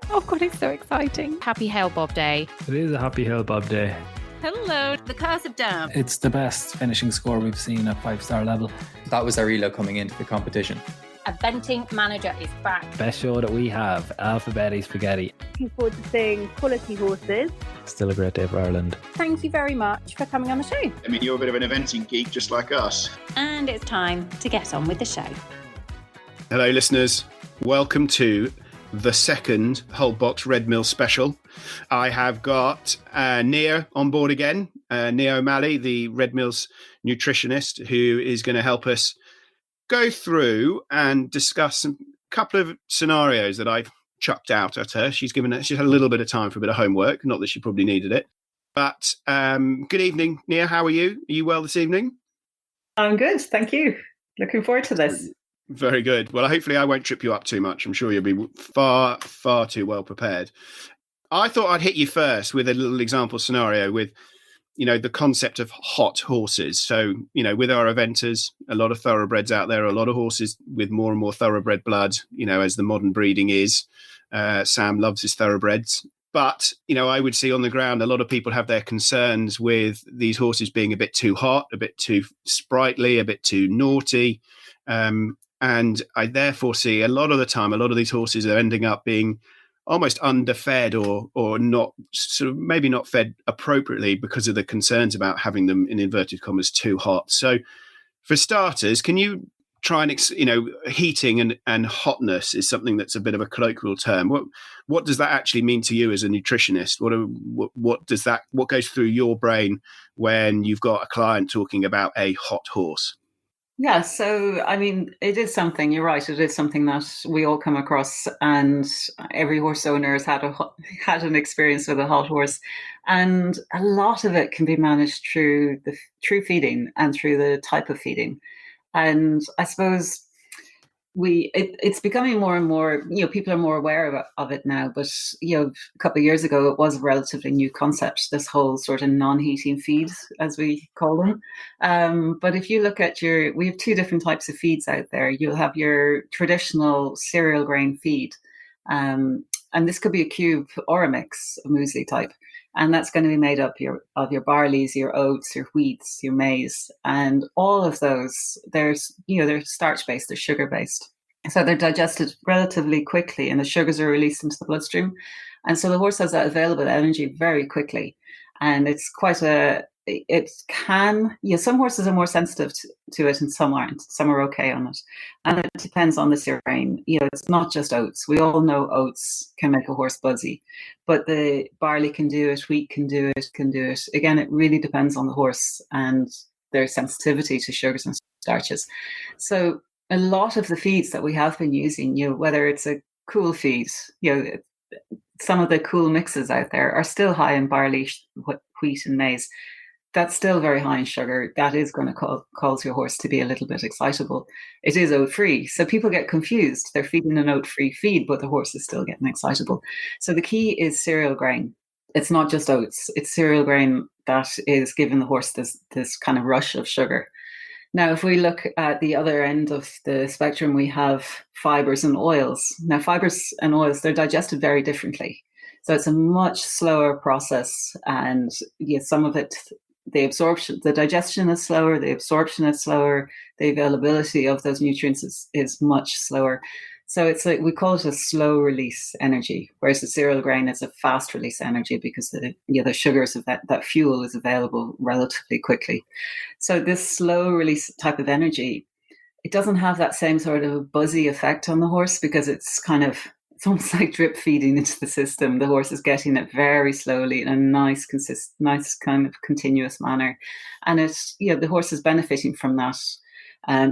Oh God, it's so exciting. Happy Hail Bob Day. It is a happy Hail Bob Day. Hello, the Curse of Dam. It's the best finishing score we've seen at 5-star level. That was our elo coming into the competition. Eventing manager is back. Best show that we have, Alphabetti Spaghetti. Looking forward to seeing quality horses. Still a great day for Ireland. Thank you very much for coming on the show. I mean, you're a bit of an eventing geek just like us. And it's time to get on with the show. Hello, listeners. Welcome to the second Hold Box Red Mill special. I have got Nia on board again, Nia O'Malley, the Red Mills nutritionist, who is going to help us go through and discuss a couple of scenarios that I've chucked out at her. She's had a little bit of time for a bit of homework, not that she probably needed it. But good evening, Nia. How are you? Are you well this evening? I'm good, thank you. Looking forward to this. Very good. Well, hopefully I won't trip you up too much. I'm sure you'll be far, far too well prepared. I thought I'd hit you first with a little example scenario with, the concept of hot horses. So, with our eventers, a lot of thoroughbreds out there, a lot of horses with more and more thoroughbred blood, as the modern breeding is. Sam loves his thoroughbreds. But, I would see on the ground, a lot of people have their concerns with these horses being a bit too hot, a bit too sprightly, a bit too naughty. And I therefore see a lot of the time, a lot of these horses are ending up being almost underfed or not, sort of maybe not fed appropriately because of the concerns about having them, in inverted commas, too hot. So for starters, can you try and, heating and hotness is something that's a bit of a colloquial term. What does that actually mean to you as a nutritionist? What goes through your brain when you've got a client talking about a hot horse? Yeah, so, it is something, you're right, it is something that we all come across, and every horse owner has had an experience with a hot horse. And a lot of it can be managed through feeding and through the type of feeding. And I suppose it's becoming more and more, people are more aware of it now, but, a couple of years ago, it was a relatively new concept, this whole sort of non-heating feed, as we call them. But if you look at we have two different types of feeds out there. You'll have your traditional cereal grain feed, and this could be a cube or a mix, a muesli type. And that's going to be made up of your barleys, your oats, your wheats, your maize, and all of those. They're starch-based, they're sugar-based, so they're digested relatively quickly, and the sugars are released into the bloodstream, and so the horse has that available energy very quickly. And it's some horses are more sensitive to it and some aren't. Some are okay on it. And it depends on the cereal grain. It's not just oats. We all know oats can make a horse buzzy, but the barley can do it, wheat can do it. Again, it really depends on the horse and their sensitivity to sugars and starches. So a lot of the feeds that we have been using, whether it's a cool feed, some of the cool mixes out there are still high in barley, wheat and maize. That's still very high in sugar. That is going to cause your horse to be a little bit excitable. It is oat-free, so people get confused. They're feeding an oat-free feed, but the horse is still getting excitable. So the key is cereal grain. It's not just oats. It's cereal grain that is giving the horse this kind of rush of sugar. Now, if we look at the other end of the spectrum, we have fibers and oils. Now, fibers and oils, they're digested very differently. So it's a much slower process, and some of it, the digestion is slower, the absorption is slower, the availability of those nutrients is much slower. So it's like, we call it a slow release energy, whereas the cereal grain is a fast release energy because the sugars of that fuel is available relatively quickly. So this slow release type of energy, it doesn't have that same sort of buzzy effect on the horse because it's almost like drip feeding into the system. The horse is getting it very slowly in a nice kind of continuous manner. And the horse is benefiting from that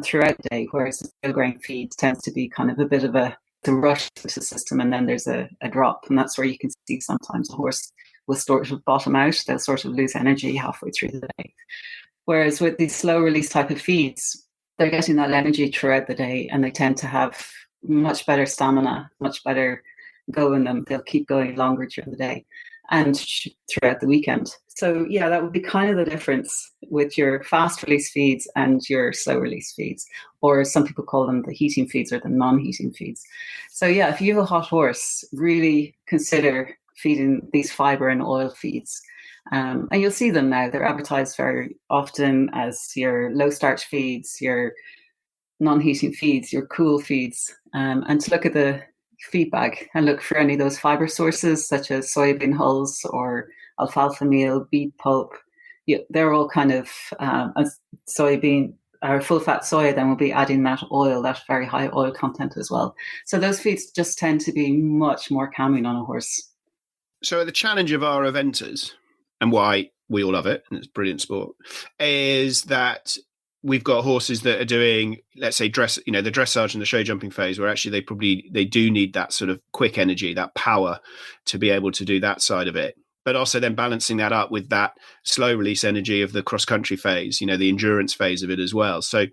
throughout the day, whereas the cereal grain feed tends to be kind of a bit of the rush to the system, and then there's a drop. And that's where you can see sometimes the horse will sort of bottom out. They'll sort of lose energy halfway through the day. Whereas with these slow release type of feeds, they're getting that energy throughout the day, and they tend to have much better stamina, much better go in them. They'll keep going longer during the day. and throughout the weekend. So yeah, that would be kind of the difference with your fast release feeds and your slow release feeds, or some people call them the heating feeds or the non-heating feeds. So yeah, if you have a hot horse, really consider feeding these fiber and oil feeds. And you'll see them now. They're advertised very often as your low starch feeds, your non-heating feeds, your cool feeds, and to look at the feed bag and look for any of those fiber sources such as soybean hulls or alfalfa meal, beet pulp. Yeah, they're all kind of as soybean or full fat soya, then we'll be adding that oil, that very high oil content as well. So those feeds just tend to be much more calming on a horse. So the challenge of our eventers, and why we all love it, and it's brilliant sport, is that we've got horses that are doing, let's say, the dressage and the show jumping phase, where actually they do need that sort of quick energy, that power to be able to do that side of it. But also then balancing that up with that slow release energy of the cross country phase, the endurance phase of it as well. So,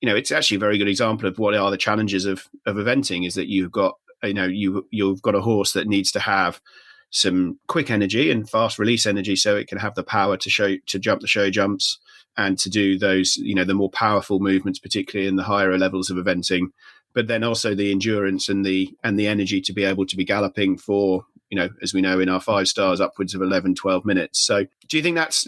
it's actually a very good example of what are the challenges of eventing, is that you've got, you've got a horse that needs to have some quick energy and fast release energy so it can have the power to jump the show jumps and to do those, the more powerful movements, particularly in the higher levels of eventing, but then also the endurance and the energy to be able to be galloping for, as we know in our 5 stars, upwards of 11, 12 minutes. So do you think that's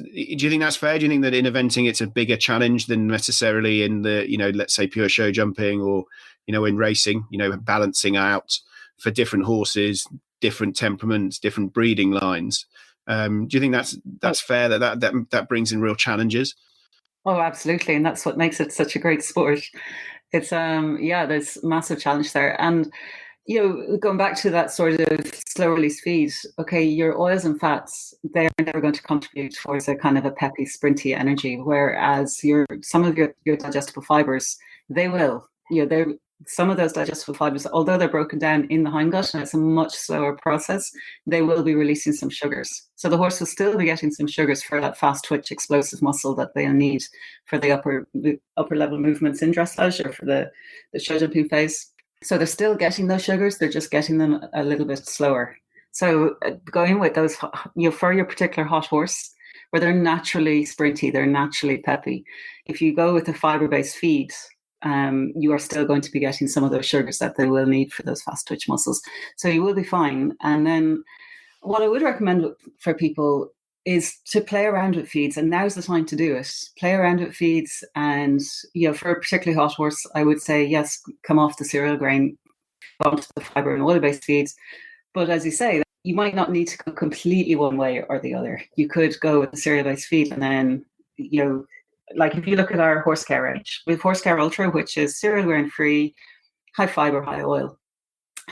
fair? Do you think that in eventing it's a bigger challenge than necessarily in the, let's say pure show jumping or, in racing, balancing out for different horses, different temperaments, different breeding lines? Do you think that's fair, that brings in real challenges? Oh, absolutely. And that's what makes it such a great sport. It's, there's massive challenge there. And, going back to that sort of slow release feed, okay, your oils and fats, they're never going to contribute towards a kind of a peppy, sprinty energy, whereas some of your digestible fibers, they will. Some of those digestible fibers, although they're broken down in the hindgut and it's a much slower process, they will be releasing some sugars. So the horse will still be getting some sugars for that fast twitch explosive muscle that they'll need for the upper level movements in dressage or for the show jumping phase. So they're still getting those sugars, they're just getting them a little bit slower. So going with those, for your particular hot horse, where they're naturally sprinty, they're naturally peppy, if you go with a fiber-based feed, you are still going to be getting some of those sugars that they will need for those fast twitch muscles. So you will be fine. And then what I would recommend for people is to play around with feeds, and now's the time to do it. Play around with feeds, and for a particularly hot horse, I would say yes, come off the cereal grain, go onto the fiber and oil-based feeds. But as you say, you might not need to go completely one way or the other. You could go with the cereal-based feed, and then like if you look at our horse care range, we have horse care ultra, which is cereal grain free, high fiber, high oil,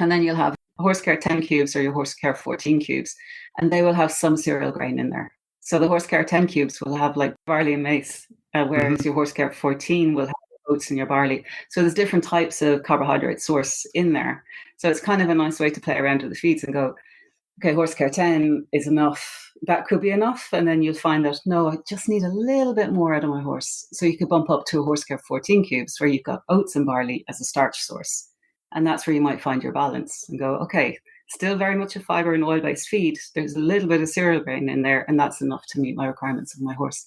and then you'll have horse care 10 cubes or your horse care 14 cubes, and they will have some cereal grain in there. So the horse care 10 cubes will have like barley and maize, whereas your horse care 14 will have oats in your barley. So there's different types of carbohydrate source in there. So it's kind of a nice way to play around with the feeds and go, okay, horse care 10 is enough. That could be enough. And then you'll find that, no, I just need a little bit more out of my horse. So you could bump up to a horse care 14 cubes where you've got oats and barley as a starch source. And that's where you might find your balance and go, okay, still very much a fiber and oil-based feed. There's a little bit of cereal grain in there, and that's enough to meet my requirements of my horse.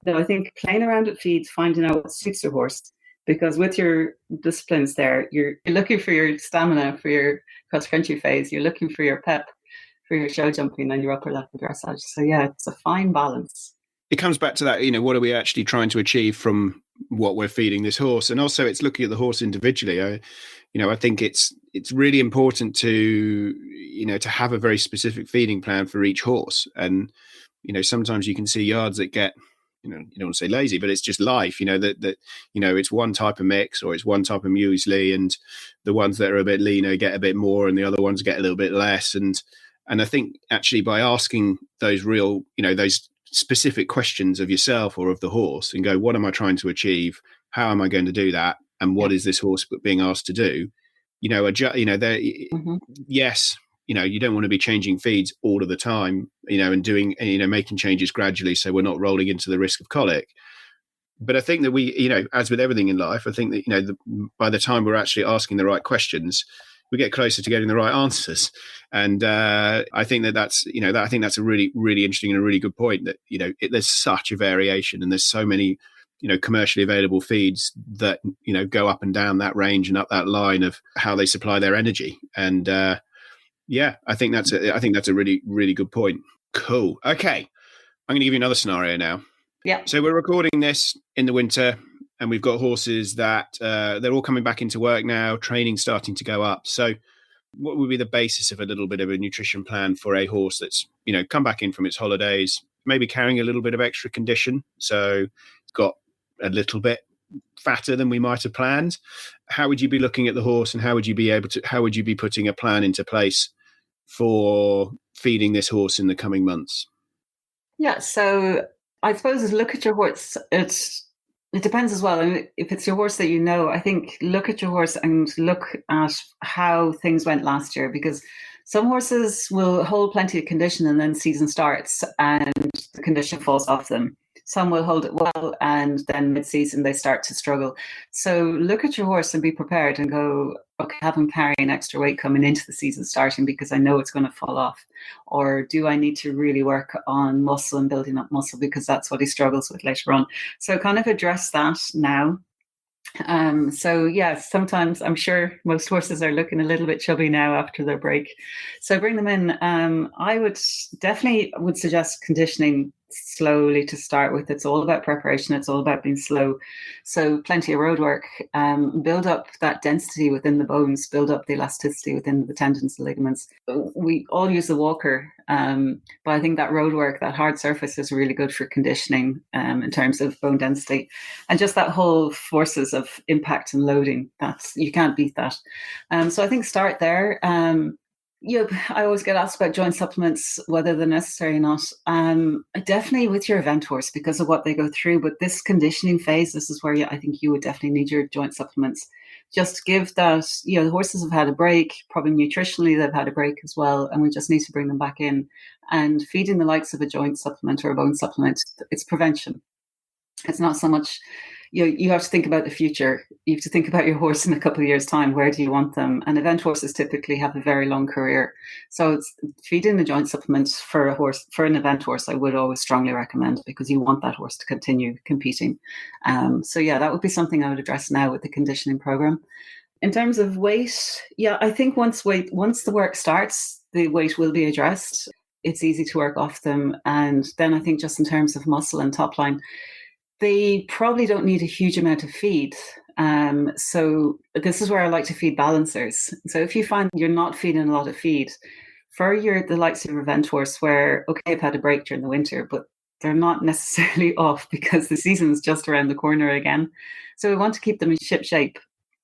So I think playing around with feeds, finding out what suits your horse, because with your disciplines there, you're looking for your stamina for your cross-country phase, you're looking for your pep for your show jumping and your upper level dressage. So yeah, it's a fine balance. It comes back to that, what are we actually trying to achieve from what we're feeding this horse? And also it's looking at the horse individually. I think it's really important to have a very specific feeding plan for each horse. And, sometimes you can see yards that get, you don't want to say lazy, but it's just life, that it's one type of mix or it's one type of muesli, and the ones that are a bit leaner get a bit more and the other ones get a little bit less. And I think actually by asking those real, those specific questions of yourself or of the horse and go, what am I trying to achieve? How am I going to do that? And what is this horse being asked to do? Yes, you don't want to be changing feeds all of the time, and doing, making changes gradually so we're not rolling into the risk of colic. But I think that we, as with everything in life, I think that, by the time we're actually asking the right questions, we get closer to getting the right answers. And I think that's I think that's a really, really interesting and a really good point. That there's such a variation, and there's so many commercially available feeds that go up and down that range and up that line of how they supply their energy. And I think that's a really, really good point. Cool. Okay, I'm going to give you another scenario now. Yeah. So we're recording this in the winter, and we've got horses that they're all coming back into work now. Training's starting to go up. So what would be the basis of a little bit of a nutrition plan for a horse that's come back in from its holidays, maybe carrying a little bit of extra condition, so it's got a little bit fatter than we might have planned? How would you be looking at the horse, and how would you be putting a plan into place for feeding this horse in the coming months? Yeah, so I suppose look at your horse. It depends as well. And if it's your horse that I think look at your horse and look at how things went last year, because some horses will hold plenty of condition and then season starts and the condition falls off them. Some will hold it well, and then mid-season they start to struggle. So look at your horse and be prepared and go, okay, have him carrying extra weight coming into the season starting because I know it's going to fall off. Or do I need to really work on muscle and building up muscle because that's what he struggles with later on? So kind of address that now. Sometimes I'm sure most horses are looking a little bit chubby now after their break. So bring them in. I would suggest conditioning slowly to start with. It's all about preparation. It's all about being slow. So plenty of road work, build up that density within the bones, build up the elasticity within the tendons and ligaments. We all use the walker, but I think that road work, that hard surface is really good for conditioning in terms of bone density and just that whole forces of impact and loading. You can't beat that. So I think start there. I always get asked about joint supplements, whether they're necessary or not. Definitely with your event horse because of what they go through. But this conditioning phase, this is where I think you would definitely need your joint supplements. Just give that, the horses have had a break, probably nutritionally they've had a break as well. And we just need to bring them back in. And feeding the likes of a joint supplement or a bone supplement, it's prevention. It's not so much... You have to think about the future. You have to think about your horse in a couple of years' time. Where do you want them? And event horses typically have a very long career. So it's feeding the joint supplements for an event horse, I would always strongly recommend because you want that horse to continue competing. That would be something I would address now with the conditioning program. In terms of weight, I think once the work starts, the weight will be addressed. It's easy to work off them. And then I think just in terms of muscle and top line, they probably don't need a huge amount of feed. So this is where I like to feed balancers. So if you find you're not feeding a lot of feed, for the likes of your event horse where, okay, I've had a break during the winter, but they're not necessarily off because the season's just around the corner again. So we want to keep them in ship shape.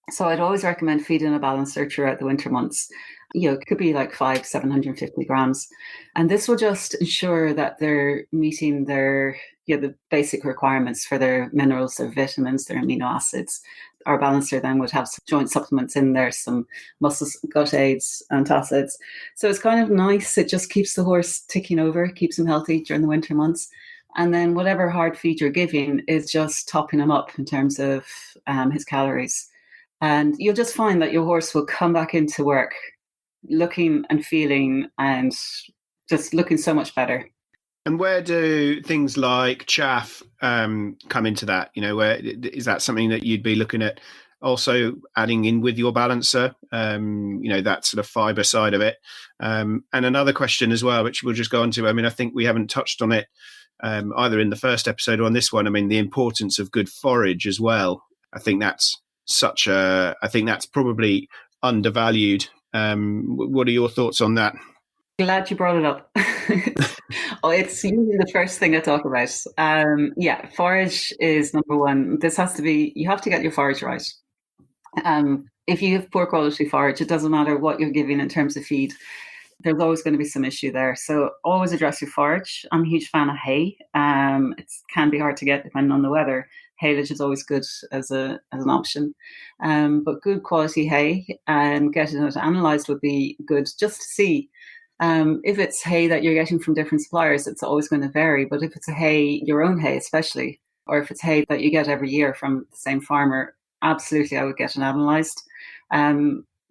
So I'd always recommend feeding a balancer throughout the winter months. It could be like 750 grams. And this will just ensure that they're meeting the basic requirements for their minerals, their vitamins, their amino acids. Our balancer then would have some joint supplements in there, some muscle gut aids, antacids. So it's kind of nice. It just keeps the horse ticking over, keeps him healthy during the winter months. And then whatever hard feed you're giving is just topping him up in terms of his calories. And you'll just find that your horse will come back into work looking and feeling and just looking so much better. And where do things like chaff come into that? Where is that something that you'd be looking at also adding in with your balancer? That sort of fiber side of it. And another question as well, which we'll just go on to. I think we haven't touched on it either in the first episode or on this one. The importance of good forage as well. I think that's probably undervalued. What are your thoughts on that? Glad you brought it up. It's usually the first thing I talk about. Forage is number one. You have to get your forage right. If you have poor quality forage, it doesn't matter what you're giving in terms of feed. There's always going to be some issue there. So always address your forage. I'm a huge fan of hay. It can be hard to get depending on the weather. Haylage is always good as an option. But good quality hay and getting it analysed would be good just to see. If it's hay that you're getting from different suppliers, it's always going to vary. But if it's your own hay especially, or if it's hay that you get every year from the same farmer, absolutely I would get it analysed.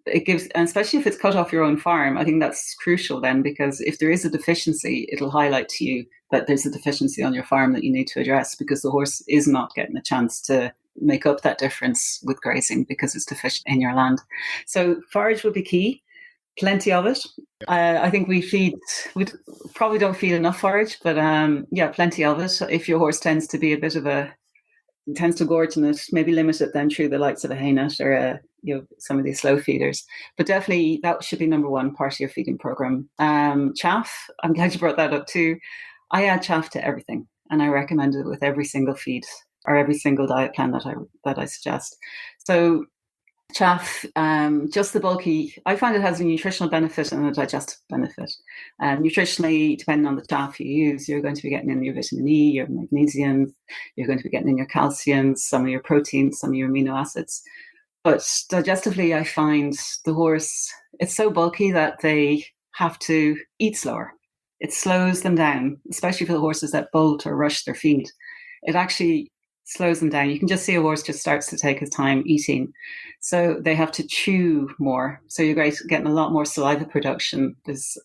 it gives, and especially if it's cut off your own farm, I think that's crucial then, because if there is a deficiency, it'll highlight to you that there's a deficiency on your farm that you need to address, because the horse is not getting a chance to make up that difference with grazing because it's deficient in your land. So forage would be key. Plenty of it. I think we probably don't feed enough forage, but plenty of it. If your horse tends to gorge in it, maybe limit it then through the likes of a hay net or some of these slow feeders. But definitely that should be number one part of your feeding program. Chaff, I'm glad you brought that up too. I add chaff to everything, and I recommend it with every single feed or every single diet plan that I suggest. So chaff, just the bulky, I find it has a nutritional benefit and a digestive benefit. Nutritionally, depending on the chaff you use, you're going to be getting in your vitamin E, your magnesium, you're going to be getting in your calcium, some of your proteins, some of your amino acids. But digestively, I find the horse, it's so bulky that they have to eat slower. It slows them down, especially for the horses that bolt or rush their feed. It actually slows them down. You can just see a horse just starts to take his time eating. So they have to chew more. So you're getting a lot more saliva production.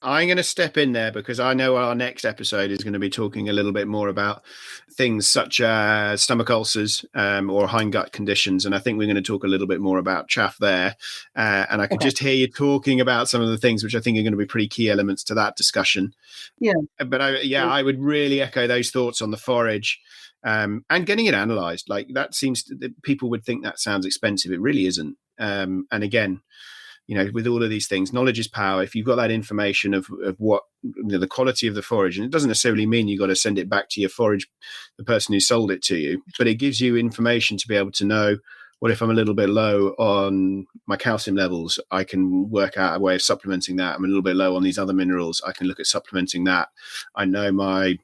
I'm going to step in there because I know our next episode is going to be talking a little bit more about things such as stomach ulcers or hindgut conditions. And I think we're going to talk a little bit more about chaff there. And I could just hear you talking about some of the things which I think are going to be pretty key elements to that discussion. Yeah. But I would really echo those thoughts on the forage. And getting it analysed, like that people would think that sounds expensive. It really isn't. And again, with all of these things, knowledge is power. If you've got that information of what the quality of the forage, and it doesn't necessarily mean you've got to send it back to your forage, the person who sold it to you, but it gives you information to be able to know, what if I'm a little bit low on my calcium levels? I can work out a way of supplementing that. I'm a little bit low on these other minerals. I can look at supplementing that. I know my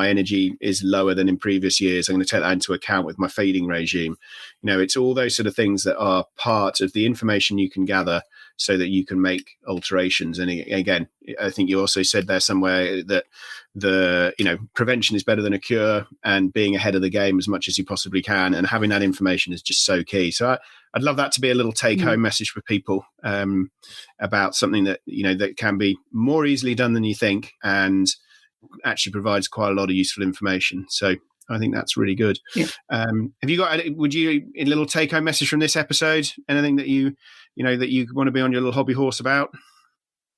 energy is lower than in previous years. I'm going to take that into account with my feeding regime. It's all those sort of things that are part of the information you can gather so that you can make alterations. And again, I think you also said there somewhere that prevention is better than a cure, and being ahead of the game as much as you possibly can. And having that information is just so key. So I'd love that to be a little take home message for people about something that, that can be more easily done than you think, and actually provides quite a lot of useful information. So I think that's really good. Yeah. Have you got a little take home message from this episode? Anything that you want to be on your little hobby horse about?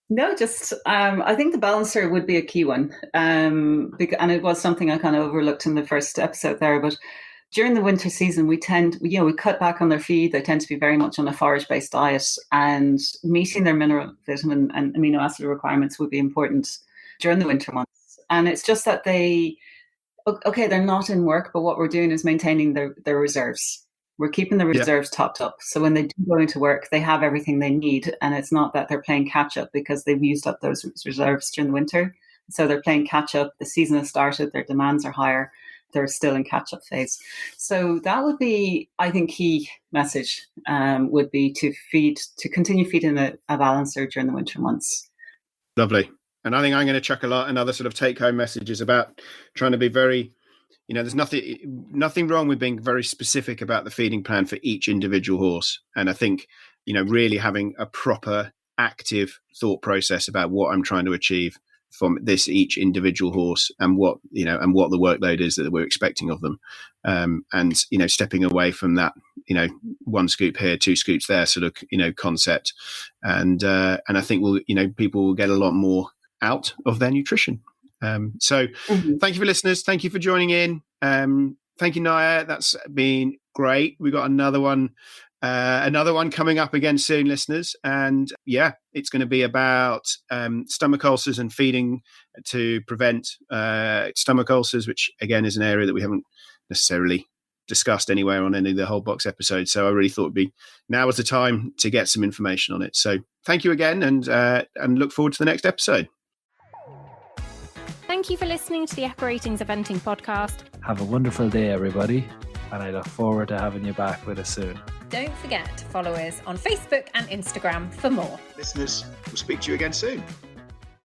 No, just I think the balancer would be a key one. And it was something I kind of overlooked in the first episode there, but during the winter season, we cut back on their feed. They tend to be very much on a forage-based diet, and meeting their mineral, vitamin and amino acid requirements would be important during the winter months. And it's just that they're not in work, but what we're doing is maintaining their reserves. We're keeping the reserves topped up. So when they do go into work, they have everything they need. And it's not that they're playing catch up because they've used up those reserves during the winter. So they're playing catch up. The season has started. Their demands are higher. They're still in catch up phase. So that would be, I think, key message would be to continue feeding a balancer during the winter months. Lovely. And I think I'm going to chuck another sort of take-home messages about trying to be very, there's nothing wrong with being very specific about the feeding plan for each individual horse. And I think, really having a proper, active thought process about what I'm trying to achieve from each individual horse, and what the workload is that we're expecting of them. And stepping away from that, one scoop here, two scoops there sort of, concept. And I think people will get a lot more out of their nutrition. So thank you for listeners. Thank you for joining in. Thank you, Naya. That's been great. We got another one coming up again soon, listeners. And it's going to be about stomach ulcers and feeding to prevent stomach ulcers, which again is an area that we haven't necessarily discussed anywhere on any of the whole box episodes. So I really thought now was the time to get some information on it. So thank you again, and look forward to the next episode. Thank you for listening to the Epiratings Eventing podcast. Have a wonderful day, everybody. And I look forward to having you back with us soon. Don't forget to follow us on Facebook and Instagram for more. Listeners, we'll speak to you again soon.